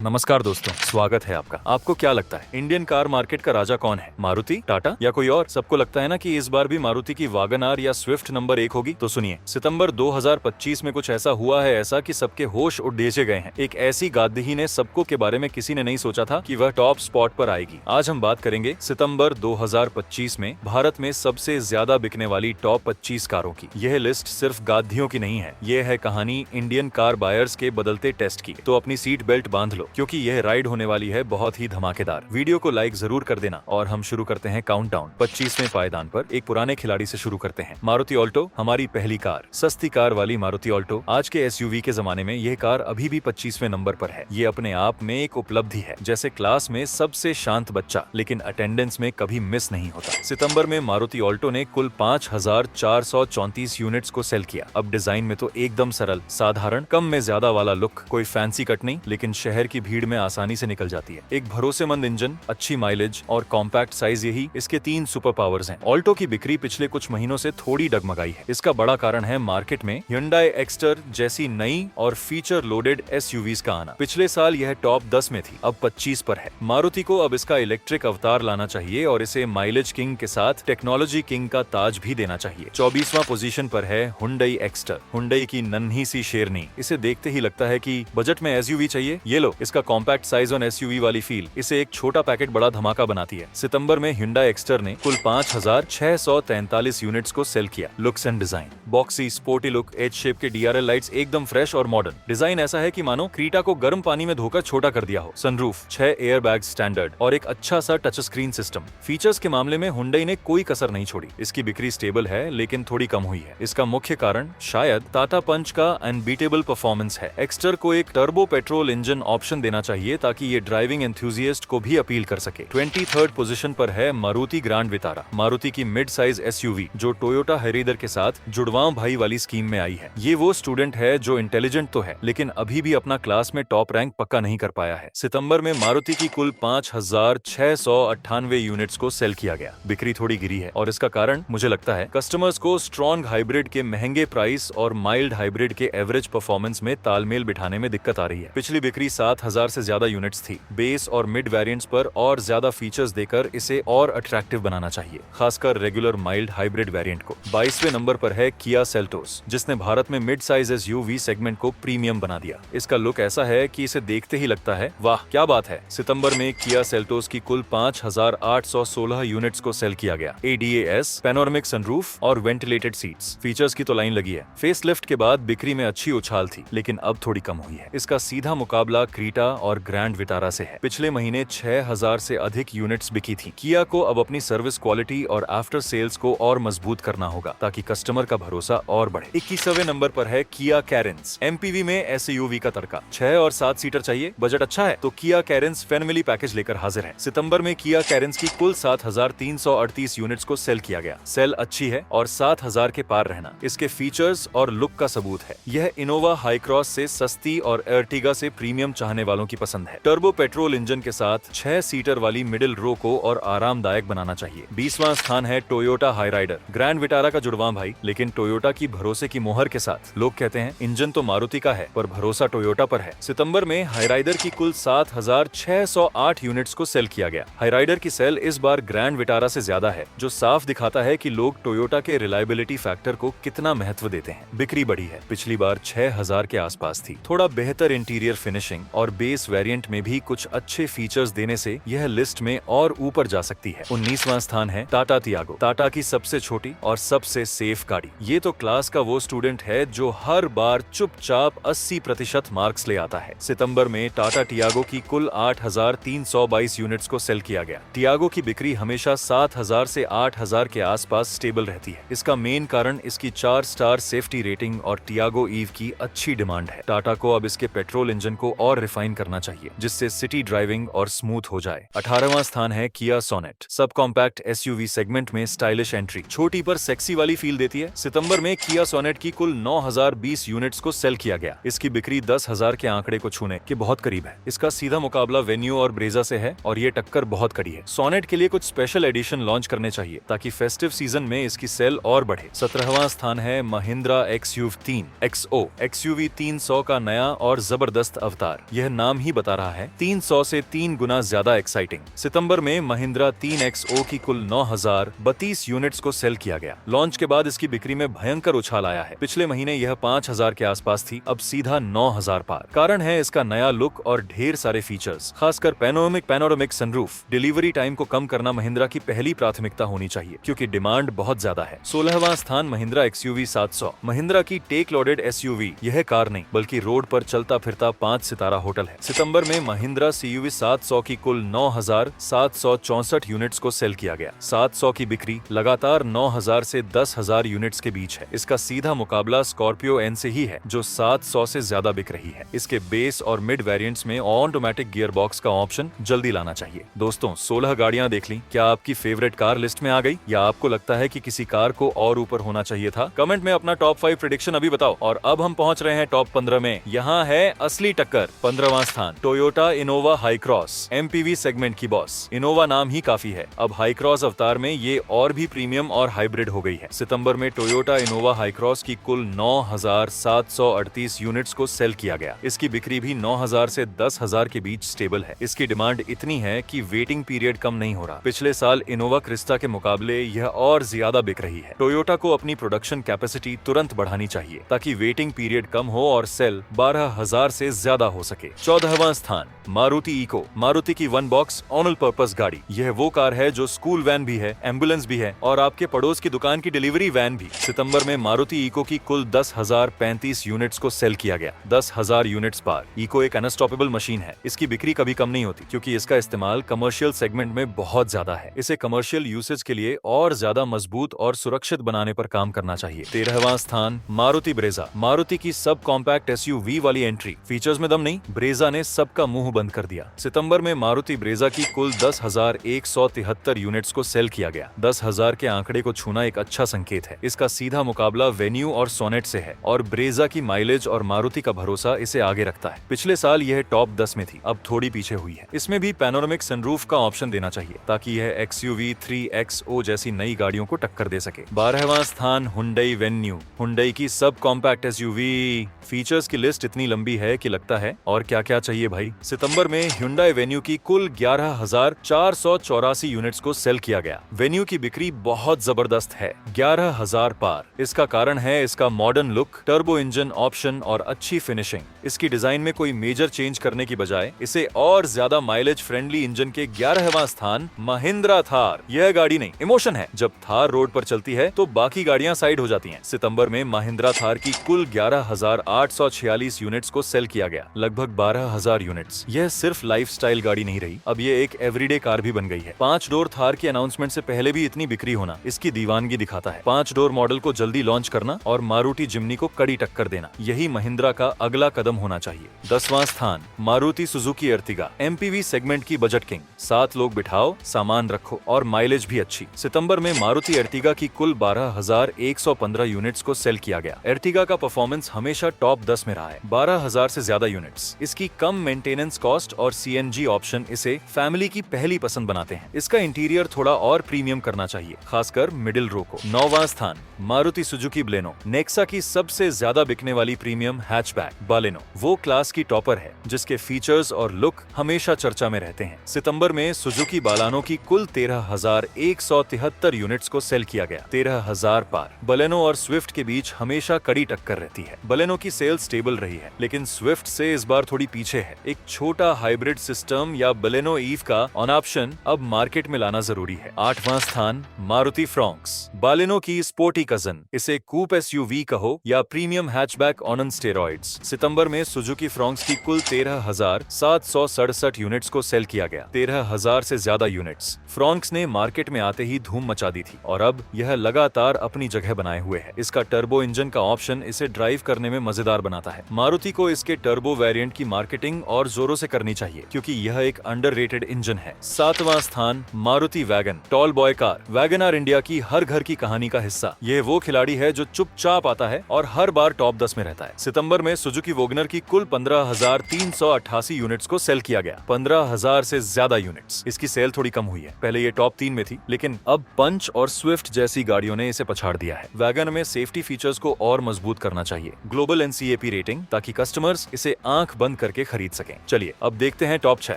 नमस्कार दोस्तों, स्वागत है आपका। आपको क्या लगता है इंडियन कार मार्केट का राजा कौन है? मारुति, टाटा या कोई और? सबको लगता है ना कि इस बार भी मारुति की वैगन आर या स्विफ्ट नंबर 1 होगी। तो सुनिए, सितंबर 2025 में कुछ ऐसा हुआ है ऐसा कि सबके होश उड़ दिए गए हैं। एक ऐसी गाद्दी ने सबको के बारे में किसी ने नहीं सोचा था कि वह टॉप स्पॉट पर आएगी। आज हम बात करेंगे सितंबर 2025 में भारत में सबसे ज्यादा बिकने वाली टॉप 25 कारों की। यह लिस्ट सिर्फ गाद्दियों की नहीं है, यह है कहानी इंडियन कार बायर्स के बदलते टेस्ट की। तो अपनी सीट बेल्ट बांध लो, क्योंकि यह राइड होने वाली है बहुत ही धमाकेदार। वीडियो को लाइक जरूर कर देना और हम शुरू करते हैं काउंटडाउन। 25वें पायदान पर एक पुराने खिलाड़ी से शुरू करते हैं। मारुति ऑल्टो, हमारी पहली कार। सस्ती कार वाली मारुति ऑल्टो। आज के एसयूवी के जमाने में यह कार अभी भी 25वें नंबर पर है। ये अपने आप में एक उपलब्धि है, जैसे क्लास में सबसे शांत बच्चा, लेकिन अटेंडेंस में कभी मिस नहीं होता। सितंबर में मारुति ऑल्टो ने कुल 5434 यूनिट्स को सेल किया। अब डिजाइन में तो एकदम सरल, साधारण, कम में ज्यादा वाला लुक। कोई फैंसी कट नहीं, लेकिन शहर की भीड़ में आसानी से निकल जाती है। एक भरोसेमंद इंजन, अच्छी माइलेज और कॉम्पैक्ट साइज, यही इसके 3 सुपर पावर्स हैं। ऑल्टो की बिक्री पिछले कुछ महीनों से थोड़ी डगमगाई है। इसका बड़ा कारण है मार्केट में Hyundai एक्स्टर जैसी नई और फीचर लोडेड एसयूवीज का आना। पिछले साल यह टॉप 10 में थी, अब 25 पर है। मारुति को अब इसका इलेक्ट्रिक अवतार लाना चाहिए और इसे माइलेज किंग के साथ टेक्नोलॉजी किंग का ताज भी देना चाहिए। 24वां पोजीशन पर है Hyundai एक्स्टर। Hyundai की नन्ही सी शेरनी। इसे देखते ही लगता है कि बजट में एसयूवी चाहिए। ये लो, इसका कॉम्पैक्ट साइज और एसयूवी वाली फील इसे एक छोटा पैकेट बड़ा धमाका बनाती है। सितंबर में Hyundai एक्स्टर ने कुल 5643 यूनिट्स को सेल किया। Looks and design, boxy sporty look, H shape के डीआरएल लाइट्स एकदम फ्रेश और मॉडर्न। डिजाइन ऐसा है कि मानो क्रीटा को गर्म पानी में धोकर छोटा कर दिया हो। सनरूफ, 6 एयर बैग स्टैंडर्ड और एक अच्छा सा टच स्क्रीन सिस्टम। फीचर्स के मामले में Hyundai ने कोई कसर नहीं छोड़ी। इसकी बिक्री स्टेबल है, लेकिन थोड़ी कम हुई है। इसका मुख्य कारण शायद टाटा पंच का अनबीटेबल परफॉर्मेंस है। एक्स्टर को एक टर्बो पेट्रोल इंजन ऑप्शन देना चाहिए ताकि ये ड्राइविंग एंथुसियास्ट को भी अपील कर सके। 23rd पोजीशन पर है मारुति ग्रैंड विटारा। मारुति की मिड साइज एसयूवी जो टोयोटा हाइराइडर के साथ जुड़वां भाई वाली स्कीम में आई है। ये वो स्टूडेंट है जो इंटेलिजेंट तो है, लेकिन अभी भी अपना क्लास में टॉप रैंक पक्का नहीं कर पाया है। सितंबर में मारुति की कुल 5698 यूनिट्स को सेल किया गया। बिक्री थोड़ी गिरी है और इसका कारण मुझे लगता है कस्टमर्स को स्ट्रॉन्ग हाइब्रिड के महंगे प्राइस और माइल्ड हाइब्रिड के एवरेज परफॉर्मेंस में तालमेल बिठाने में दिक्कत आ रही है। पिछली बिक्री 7000 से ज्यादा यूनिट्स थी। बेस और मिड वेरिएंट्स पर और ज्यादा फीचर्स देकर इसे और अट्रैक्टिव बनाना चाहिए, खासकर रेगुलर माइल्ड हाइब्रिड वेरिएंट को। 22वें नंबर पर है किया सेल्टोस, जिसने भारत में मिड साइज एसयूवी सेगमेंट को प्रीमियम बना दिया। इसका लुक ऐसा है कि इसे देखते ही लगता है वाह क्या बात है। सितंबर में किया सेल्टोस की कुल 5816 यूनिट्स को सेल किया गया। ADAS, पैनोरामिक सनरूफ और वेंटिलेटेड सीट्स। फीचर्स की तो लाइन लगी है। फेसलिफ्ट के बाद बिक्री में अच्छी उछाल थी, लेकिन अब थोड़ी कम हुई है। इसका सीधा मुकाबला क्रीटा और ग्रैंड विटारा से है। पिछले महीने 6000 से अधिक यूनिट्स बिकी थी। किया को अब अपनी सर्विस क्वालिटी और आफ्टर सेल्स को और मजबूत करना होगा ताकि कस्टमर का भरोसा और बढ़े। 21वें नंबर पर है किया कैरेंस। MPV में एसयूवी का तड़का। 6 और 7 सीटर चाहिए, बजट अच्छा है तो किया कैरेंस फैमिली पैकेज लेकर हाजिर है। सितंबर में किया कैरेंस की कुल 7338 यूनिट्स को सेल किया गया। सेल अच्छी है और 7000 के पार रहना इसके फीचर्स और लुक का सबूत है। यह इनोवा हाई क्रॉस से सस्ती और अर्टिगा से प्रीमियम चाहने वालों की पसंद है। टर्बो पेट्रोल इंजन के साथ 6 सीटर वाली मिडिल रो को और आरामदायक बनाना चाहिए। 20वां स्थान है टोयोटा हाइराइडर। ग्रैंड विटारा का जुड़वां भाई, लेकिन टोयोटा की भरोसे की मोहर के साथ। लोग कहते हैं इंजन तो मारुति का है पर भरोसा टोयोटा पर है। सितंबर में हाइराइडर की कुल 7608 यूनिट्स को सेल किया गया। हाइराइडर की सेल इस बार ग्रैंड विटारा से ज्यादा है, जो साफ दिखाता है कि लोग टोयोटा के रिलायबिलिटी फैक्टर को कितना महत्व देते हैं। बिक्री बढ़ी है, पिछली बार 6000 के आसपास थी। थोड़ा बेहतर इंटीरियर फिनिशिंग और बेस वेरिएंट में भी कुछ अच्छे फीचर्स देने से यह लिस्ट में और ऊपर जा सकती है। 19वां स्थान है टाटा टियागो। टाटा की सबसे छोटी और सबसे सेफ गाड़ी। ये तो क्लास का वो स्टूडेंट है जो हर बार चुपचाप 80% मार्क्स ले आता है। सितंबर में टाटा टियागो की कुल 8322 यूनिट्स को सेल किया गया। टियागो की बिक्री हमेशा 7000 से 8000 के आसपास स्टेबल रहती है। इसका मेन कारण इसकी 4 स्टार सेफ्टी रेटिंग और टियागो ईव की अच्छी डिमांड है। टाटा को अब इसके पेट्रोल इंजन को और रिफाइन करना चाहिए, जिससे सिटी ड्राइविंग और स्मूथ हो जाए। 18वां स्थान है किया sonnet. Sub compact SUV segment में स्टाइलिश एंट्री, छोटी पर सेक्सी वाली फील देती है। सितंबर में किया सोनेट की कुल 9020 यूनिट्स को सेल किया गया। इसकी बिक्री 10,000 के आंकड़े को छूने के बहुत करीब है। इसका सीधा मुकाबला वेन्यू और ब्रेजा से है और ये टक्कर बहुत कड़ी है। सोनेट के लिए कुछ स्पेशल एडिशन लॉन्च करने चाहिए ताकि फेस्टिव सीजन में इसकी सेल और बढ़े। 17वां स्थान है महिंद्रा XUV3 XO। XUV 300 का नया और जबरदस्त अवतार। यह नाम ही बता रहा है 300 से 3 गुना ज्यादा एक्साइटिंग। सितंबर में महिंद्रा 3XO की कुल 9032 यूनिट्स को सेल किया गया। लॉन्च के बाद इसकी बिक्री में भयंकर उछाल आया है। पिछले महीने यह 5000 के आसपास थी, अब सीधा 9000 पार। कारण है इसका नया लुक और ढेर सारे फीचर्स, खासकर पैनोरामिक सनरूफ। डिलीवरी टाइम को कम करना महिंद्रा की पहली प्राथमिकता होनी चाहिए, क्योंकि डिमांड बहुत ज्यादा है। 16वां स्थान महिंद्रा XUV 700। महिंद्रा की टेक लोडेड SUV। यह कार नहीं बल्कि रोड पर चलता फिरता 5 सितारा होटल है। सितंबर में महिंद्रा CUV 700 की कुल 9764 यूनिट्स को सेल किया गया। 700 की बिक्री लगातार 9000 से 10000 यूनिट्स के बीच है। इसका सीधा मुकाबला स्कॉर्पियो N से ही है, जो 700 से ज्यादा बिक रही है। इसके बेस और मिड वेरिएंट्स में ऑटोमेटिक गियर बॉक्स का ऑप्शन जल्दी लाना चाहिए। दोस्तों, 16 गाड़ियां देख ली। क्या आपकी फेवरेट कार लिस्ट में आ गई, या आपको लगता है कि किसी कार को और ऊपर होना चाहिए था? कमेंट में अपना टॉप 5 प्रेडिक्शन अभी बताओ। और अब हम पहुंच रहे हैं टॉप 15 में। यहाँ है असली टक्कर। 15वां स्थान Toyota Innova high cross, MPV segment की बॉस। इनोवा नाम ही काफी है, अब हाई क्रॉस अवतार में ये और भी प्रीमियम और हाइब्रिड हो गई है। सितंबर में टोयोटा इनोवा हाई क्रॉस की कुल 9738 यूनिट्स को सेल किया गया। इसकी बिक्री भी 9000 से 10000 के बीच स्टेबल है। इसकी डिमांड इतनी है कि वेटिंग पीरियड कम नहीं हो रहा। पिछले साल इनोवा क्रिस्टा के मुकाबले यह और ज्यादा बिक रही है। टोयोटा को अपनी प्रोडक्शन कैपेसिटी तुरंत बढ़ानी चाहिए, ताकि वेटिंग पीरियड कम हो और सेल 12000 से ज्यादा हो सके। 14वां स्थान मारुति इको। मारुति की वन बॉक्स ऑनल पर्पस गाड़ी। यह वो कार है जो स्कूल वैन भी है, एम्बुलेंस भी है और आपके पड़ोस की दुकान की डिलीवरी वैन भी। सितंबर में मारुति इको की कुल 10,035 यूनिट्स को सेल किया गया। 10,000 यूनिट्स पार। इको एक अनस्टॉपेबल मशीन है। इसकी बिक्री कभी कम नहीं होती, क्योंकि इसका इस्तेमाल कमर्शियल सेगमेंट में बहुत ज्यादा है। इसे कमर्शियल यूसेज के लिए और ज्यादा मजबूत और सुरक्षित बनाने पर काम करना चाहिए। 13वां स्थान मारुति ब्रेजा। मारुति की सब कॉम्पैक्ट SUV वाली एंट्री। फीचर्स में दम नहीं, ब्रेजा ने सबका मुंह बंद कर दिया। सितंबर में मारुति ब्रेजा की कुल 10,173 यूनिट्स को सेल किया गया। 10,000 के आंकड़े को छूना एक अच्छा संकेत है। इसका सीधा मुकाबला वेन्यू और सोनेट से है, और ब्रेजा की माइलेज और मारुति का भरोसा इसे आगे रखता है। पिछले साल यह टॉप 10 में थी, अब थोड़ी पीछे हुई है। इसमें भी पैनोरामिक सनरूफ का ऑप्शन देना चाहिए, ताकि यह XUV 3XO जैसी नई गाड़ियों को टक्कर दे सके। 12वां स्थान हुंडई वेन्यू। हुंडई की सब कॉम्पैक्ट SUV। फीचर्स की लिस्ट इतनी लंबी है कि लगता है और क्या क्या चाहिए भाई। सितंबर में हुंडई वेन्यू की कुल 11,484 यूनिट्स को सेल किया गया। वेन्यू की बिक्री बहुत जबरदस्त है, 11,000 पार। इसका कारण है इसका modern look, turbo engine option और अच्छी फिनिशिंग। इसकी डिजाइन में कोई मेजर चेंज करने की बजाय इसे और ज्यादा माइलेज फ्रेंडली इंजन के 11वां स्थान महिंद्रा थार। यह गाड़ी नहीं, इमोशन है। जब थार रोड पर चलती है तो बाकी गाड़ियां साइड हो जाती हैं। सितंबर में महिंद्रा थार की कुल 11,846 यूनिट्स को सेल किया गया, लगभग 12,000 यूनिट्स। यह सिर्फ लाइफस्टाइल गाड़ी नहीं रही, अब ये एक एवरीडे कार भी बन गई है। 5 डोर थार की अनाउंसमेंट से पहले भी इतनी बिक्री होना इसकी दीवानगी दिखाता है। 5 डोर मॉडल को जल्दी लॉन्च करना और मारुति जिम्नी को कड़ी टक्कर देना, यही महिंद्रा का अगला कदम होना चाहिए। 10वां स्थान Maruti Suzuki Ertiga. MPV segment की बजट किंग। 7 लोग बिठाओ, सामान रखो और माइलेज भी अच्छी। सितंबर में मारुति अर्टिगा की कुल 12,115 यूनिट्स को सेल किया गया। अर्टिगा का परफॉर्मेंस हमेशा टॉप 10 में रहा है। 12,000 से ज्यादा यूनिट्स। इसकी कम मेंटेनेंस कॉस्ट और CNG ऑप्शन इसे फैमिली की पहली पसंद बनाते हैं। इसका इंटीरियर थोड़ा और प्रीमियम करना चाहिए, खासकर मिडिल रो को। 9वां स्थान मारुति सुजुकी बलेनो। नेक्सा की सबसे ज्यादा बिकने वाली प्रीमियम हैचबैक बलेनो वो क्लास की टॉपर है, जिसके फीचर्स और लुक हमेशा चर्चा में रहते हैं। सितंबर में सुजुकी बालानो की कुल 13,173 यूनिट्स को सेल किया गया। 13,000 पार। बलेनो और स्विफ्ट के बीच हमेशा कड़ी टक्कर रहती है। बलेनो की सेल स्टेबल रही है, लेकिन स्विफ्ट से इस बार थोड़ी पीछे है। एक छोटा हाइब्रिड सिस्टम या बलेनो ईव का ऑन ऑप्शन अब मार्केट में लाना जरूरी है। 8वां स्थान मारुति फ्रॉन्क्स। बालेनो की स्पोर्टी कजन। इसे कूप SUV कहो या प्रीमियम हैचबैक ऑन स्टेरॉइड्स। सितंबर में सुजुकी फ्रॉन्क्स की कुल 13,767 यूनिट्स को सेल किया गया। 13,000 से ज्यादा यूनिट्स। फ्रॉन्क्स ने मार्केट में आते ही धूम मचा दी थी और अब यह लगातार अपनी जगह बनाए हुए है। इसका टर्बो इंजन का ऑप्शन इसे ड्राइव करने में मजेदार बनाता है। मारुति को इसके टर्बो वेरिएंट की मार्केटिंग और जोरों से करनी चाहिए, क्योंकि यह एक अंडररेटेड इंजन है। 7वां स्थान Maruti wagon. Tall boy car. Wagon R India की हर घर की कहानी का हिस्सा। यह वो खिलाड़ी है जो चुपचाप आता है और हर बार टॉप 10 में रहता है। सितंबर में सुजुकी वोगनर की कुल 15,388 यूनिट्स को सेल किया गया। 15,000 से ज्यादा यूनिट्स। इसकी सेल थोड़ी कम हुई है। पहले ये टॉप 3 में थी, लेकिन अब पंच और स्विफ्ट जैसी गाड़ियों ने इसे पछाड़ दिया है। वैगन में सेफ्टी फीचर्स को और मजबूत करना चाहिए। ग्लोबल NCAP रेटिंग, ताकि कस्टमर्स इसे आंख बंद बंद करके खरीद सकें। चलिए अब देखते हैं टॉप 6।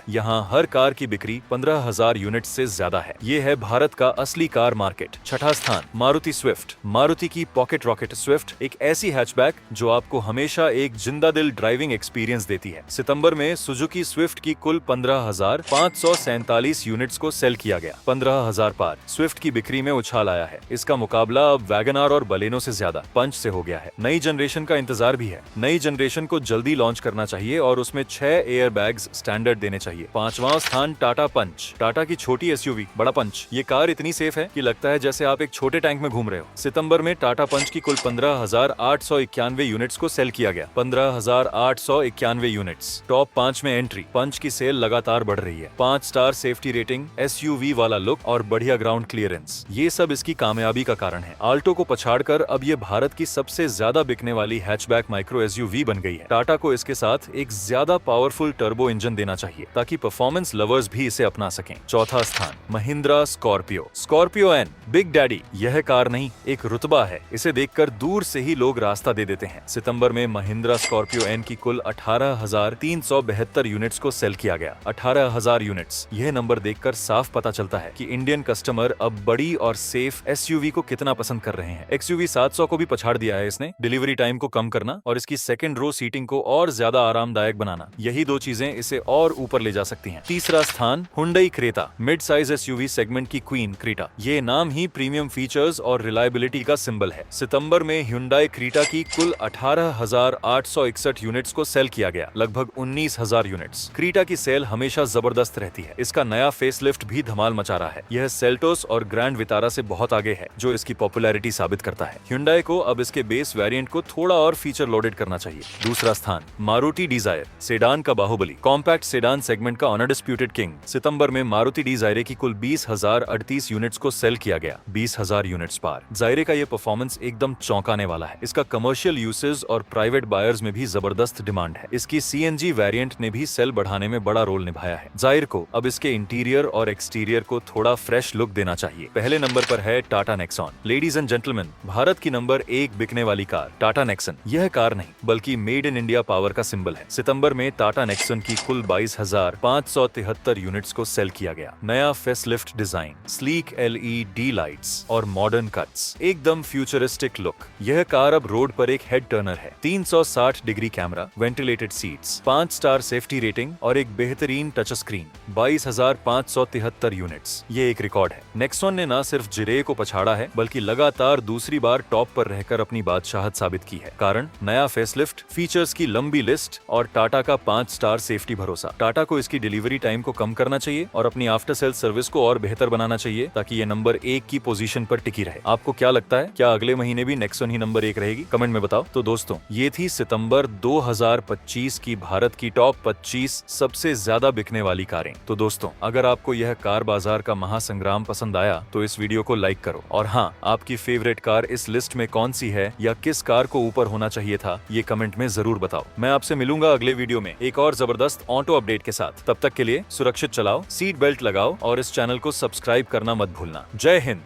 यहाँ हर कार की बिक्री 15,000 यूनिट से ज्यादा है। ये है भारत का असली कार मार्केट। छठा स्थान मारुति स्विफ्ट। मारुति की पॉकेट रॉकेट स्विफ्ट एक ऐसी हैचबैक जो आपको हमेशा एक जिंदा दिल ड्राइविंग एक्सपीरियंस देती है। सितंबर में सुजुकी स्विफ्ट की कुल 15,547 यूनिट्स को सेल किया गया। 15,000 पार। स्विफ्ट की बिक्री में उछाल आया है। इसका मुकाबला अब वैगनआर और बलेनो से ज्यादा पंच से हो गया है। नई जनरेशन का इंतजार भी है। नई जनरेशन को जल्दी लॉन्च करना चाहिए और उसमें 6 एयर बैग्स स्टैंडर्ड देने चाहिए। 5वां स्थान टाटा पंच। टाटा की छोटी एसयूवी बड़ा पंच। ये कार इतनी सेफ है कि लगता है जैसे आप एक छोटे टैंक में घूम रहे हो। सितंबर में टाटा पंच की कुल 15,891 यूनिट्स को सेल किया गया। 15,891 यूनिट्स। टॉप 5 में एंट्री। पंच की सेल लगातार बढ़ रही है। 5 स्टार सेफ्टी रेटिंग, एसयूवी वाला लुक और बढ़िया ग्राउंड क्लियरेंस, ये सब इसकी कामयाबी का कारण है। आल्टो को पछाड़कर अब ये भारत की सबसे ज्यादा बिकने वाली हैचबैक माइक्रो एसयूवी बन गई है। टाटा को इसके साथ एक ज्यादा पावरफुल टर्बो इंजन देना चाहिए ताकि परफॉर्मेंस लवर्स भी इसे अपना सकें। चौथा स्थान Mahindra Scorpio. Scorpio N big daddy. यह कार नहीं, एक रुतबा है। इसे देखकर दूर से ही लोग रास्ता दे देते हैं। सितंबर में महिंद्रा स्कॉर्पियो एन की कुल 18,372 यूनिट्स को सेल किया गया। 18,000 यूनिट्स। यह नंबर देखकर साफ पता चलता है कि इंडियन कस्टमर अब बड़ी और सेफ एसयूवी को कितना पसंद कर रहे हैं। XUV 700 को भी पछाड़ दिया है इसने। डिलीवरी टाइम को कम करना और इसकी सेकंड रो सीटिंग को और ज्यादा आरामदायक बनाना, यही 2 चीजें इसे और ऊपर ले जा सकती हैं। तीसरा स्थान Hyundai Creta. Mid size SUV segment की क्वीन क्रेटा। ये नाम ही प्रीमियम फीचर्स और रिलायबिलिटी का सिंबल है। सितंबर में हुंडई क्रेटा की कुल 18,861 यूनिट्स को सेल किया गया। लगभग 19,000 यूनिट्स। क्रेटा की सेल हमेशा जबरदस्त रहती है। इसका नया फेसलिफ्ट भी धमाल मचा रहा है। यह सेल्टोस और ग्रैंड विटारा से बहुत आगे है, जो इसकी पॉपुलैरिटी साबित करता है। Hyundai को अब इसके बेस वेरिएंट को थोड़ा और फीचर लोडेड करना चाहिए। दूसरा स्थान मारुति डिजायर। सेडान का बाहुबली। कॉम्पैक्ट सेडान सेगमेंट का अनडिस्प्यूटेड किंग। सितंबर में मारुति डिजायरे की कुल 20,038 यूनिट्स को सेल किया गया। 20,000 यूनिट्स पार। जायरे का ये परफॉर्मेंस एकदम चौंकाने वाला है। इसका कमर्शियल यूसेज और प्राइवेट बायर्स में भी जबरदस्त डिमांड है। इसकी CNG वेरिएंट ने भी सेल बढ़ाने में बड़ा रोल निभाया है। जायर को अब इसके इंटीरियर और एक्सटीरियर को थोड़ा फ्रेश लुक देना चाहिए। पहले नंबर पर है Tata Nexon. Ladies and gentleman, Bharat की नंबर 1 बिकने वाली कार टाटा नेक्सन। यह कार नहीं बल्कि मेड इन इंडिया पावर का सिंबल है। सितंबर में टाटा नेक्सन की कुल 22,573 यूनिट्स को सेल किया गया। नया facelift design, sleek LED lights और मॉडर्न कट्स, एकदम फ्यूचरिस्टिक लुक। यह कार अब रोड पर एक हेड टर्नर है। 360 degree camera, ventilated seats, 5 star safety rating और एक बेहतरीन टच स्क्रीन। 22,573 यूनिट्स। ये एक रिकॉर्ड है। नेक्सॉन ने न सिर्फ जिरे को पछाड़ा है बल्कि लगातार दूसरी बार टॉप पर रहकर अपनी बादशाहत साबित की है। कारण नया फेसलिफ्ट, फीचर्स की लंबी लिस्ट और टाटा का 5 स्टार सेफ्टी भरोसा। टाटा को इसकी डिलीवरी टाइम को कम करना चाहिए और अपनी आफ्टर सेल सर्विस को और बेहतर बनाना चाहिए ताकि ये नंबर 1 की पोजीशन पर टिकी रहे। आपको क्या लगता है, क्या अगले महीने भी नेक्सॉन ही नंबर 1 रहेगी? कमेंट में बताओ। तो दोस्तों, ये थी सितंबर 2025 की भारत की टॉप 25 सबसे ज्यादा बिकने वाली कारें। तो दोस्तों, अगर आपको यह कार बाजार का महासंग्राम पसंद आया तो इस वीडियो को लाइक करो। और हाँ, आपकी फेवरेट कार इस लिस्ट में कौन सी है या किस कार को ऊपर होना चाहिए था, ये कमेंट में जरूर बताओ। मैं आपसे मिलूंगा अगले वीडियो में एक और जबरदस्त ऑटो अपडेट के साथ। तब तक के लिए सुरक्षित चलाओ, सीट बेल्ट लगाओ और इस चैनल को सब्सक्राइब करना मत भूलना। जय हिंद।